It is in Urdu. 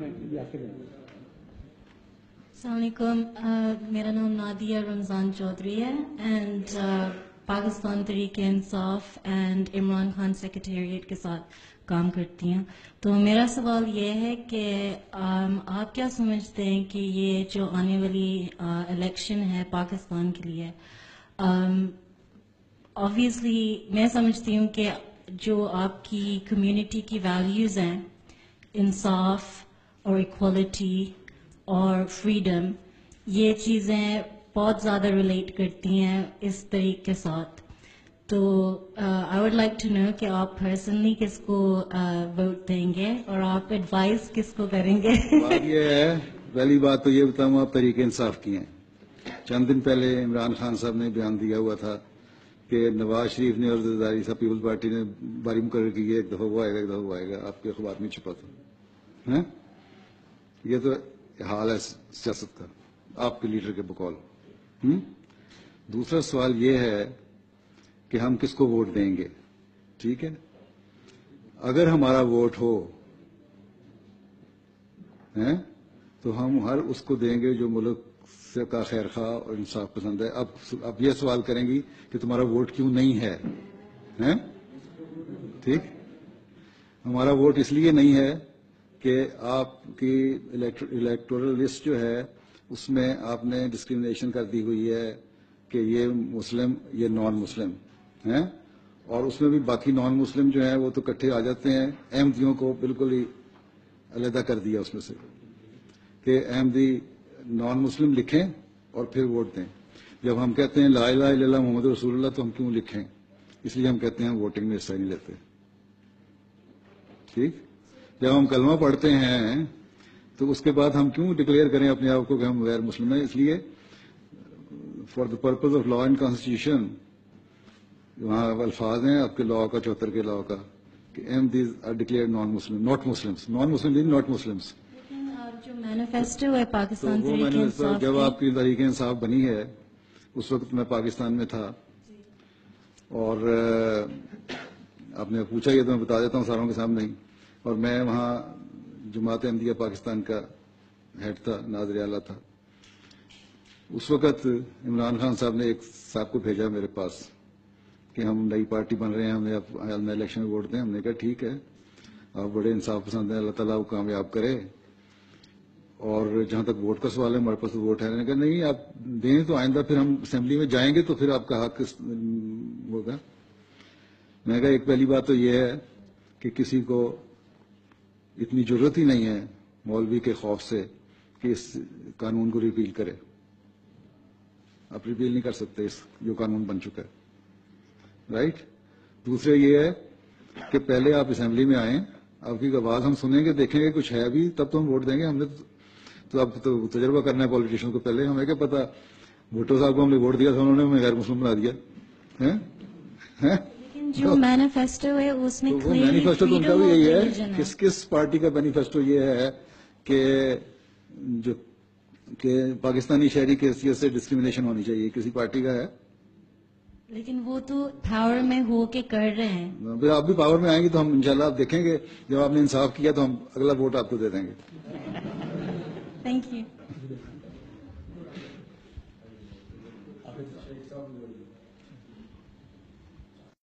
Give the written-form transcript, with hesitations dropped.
السلام علیکم. میرا نام نادیہ رمضان چودھری ہے and Pakistan Tehreek Insaf and Imran Khan secretariat کے ساتھ کام کرتی ہوں. تو میرا سوال یہ ہے کہ آپ کیا سمجھتے ہیں کہ یہ جو آنے والی الیکشن ہے پاکستان کے لیے، آبویسلی میں سمجھتی ہوں کہ جو آپ کی کمیونٹی کی ویلیوز ہیں، انصاف اور ایکوالٹی اور فریڈم، یہ چیزیں بہت زیادہ ریلیٹ کرتی ہیں اس طریقے کے ساتھ. تو I would like to know کہ آپ پرسنلی کس کو ووٹ دیں گے اور آپ ایڈوائز کس کو کریں گے؟ بات یہ ہے، پہلی بات تو یہ بتاؤں آپ تحریک انصاف کی ہیں. چند دن پہلے عمران خان صاحب نے بیان دیا ہوا تھا کہ نواز شریف نے اور زرداری صاحب پیپلز پارٹی نے باری مقرر کی ہے، ایک دفعہ وہ آئے گا ایک دفعہ وہ آئے گا. آپ کے اخبار میں چھپا تھا. یہ تو حال ہے سیاست کا آپ کے لیڈر کے بقول. دوسرا سوال یہ ہے کہ ہم کس کو ووٹ دیں گے. ٹھیک ہے، اگر ہمارا ووٹ ہو تو ہم ہر اس کو دیں گے جو ملک سے کا خیر خواہ اور انصاف پسند ہے. اب یہ سوال کریں گی کہ تمہارا ووٹ کیوں نہیں ہے. ٹھیک، ہمارا ووٹ اس لیے نہیں ہے کہ آپ کی الیکٹورل لسٹ جو ہے اس میں آپ نے ڈسکریمنیشن کر دی ہوئی ہے کہ یہ مسلم یہ نان مسلم ہیں، اور اس میں بھی باقی نان مسلم جو ہیں وہ تو کٹھے آ جاتے ہیں. احمدیوں کو بالکل ہی علیحدہ کر دیا اس میں سے کہ احمدی نان مسلم لکھیں اور پھر ووٹ دیں. جب ہم کہتے ہیں لا الہ الا اللہ محمد رسول اللہ تو ہم کیوں لکھیں؟ اس لیے ہم کہتے ہیں ہم ووٹنگ میں حصہ نہیں لیتے. ٹھیک، جب ہم کلمہ پڑھتے ہیں تو اس کے بعد ہم کیوں ڈکلیئر کریں اپنے آپ کو کہ ہم غیر مسلم ہیں؟ اس لیے for the purpose of law and constitution وہاں الفاظ ہیں آپ کے لا کا 74 کے لا کا کہ Ahmadis are declared non Muslim not Muslims. Non Muslim not Muslims. جو مینیفیسٹو ہے پاکستان تو وہ تحریک انصاف جب آپ کی تحریک انصاف بنی ہے اس وقت میں پاکستان میں تھا اور آپ نے پوچھا یہ تو میں بتا دیتا ہوں ساروں کے سامنے ہی. اور میں وہاں جماعت احمدیہ پاکستان کا ہیڈ تھا، ناظر اعلیٰ تھا. اس وقت عمران خان صاحب نے ایک صاحب کو بھیجا میرے پاس کہ ہم نئی پارٹی بن رہے ہیں، ہمیں آپ الیکشن میں ووٹ دیں. ہم نے کہا ٹھیک ہے، آپ بڑے انصاف پسند ہیں، اللہ تعالیٰ کو کامیاب کرے. اور جہاں تک ووٹ کا سوال ہے ہمارے پاس ووٹ ہے. میں نے کہا نہیں، آپ دیں تو آئندہ پھر ہم اسمبلی میں جائیں گے تو پھر آپ کا حق ہوگا. میں نے کہا ایک پہلی بات تو یہ ہے کہ کسی کو اتنی ضرورت ہی نہیں ہے مولوی کے خوف سے کہ اس قانون کو ریپیل کرے. آپ ریپیل نہیں کر سکتے اس جو قانون بن چکا ہے، رائٹ. دوسرے یہ ہے کہ پہلے آپ اسمبلی میں آئیں، آپ کی آواز ہم سنیں گے، دیکھیں گے کچھ ہے بھی تب تو ہم ووٹ دیں گے. ہم نے تو اب تو تجربہ کرنا ہے پولیٹیشین کو. پہلے ہمیں کیا پتا، بھٹو صاحب کو ہم نے ووٹ دیا تھا، انہوں نے ہمیں غیر مسلم بنا دیا. لیکن جو مینیفیسٹو ہے اس میں وہ مینیفیسٹو تو ان کا بھی یہی ہے. کس پارٹی کا مینیفیسٹو یہ ہے کہ پاکستانی شہری کی حیثیت سے ڈسکریمنیشن ہونی چاہیے؟ کسی پارٹی کا ہے؟ لیکن وہ تو پاور میں ہو کے کر رہے ہیں. پھر آپ بھی پاور میں آئیں گے تو ہم انشاءاللہ آپ دیکھیں گے جب آپ نے انصاف کیا تو ہم اگلا ووٹ آپ کو دے دیں گے. Thank you.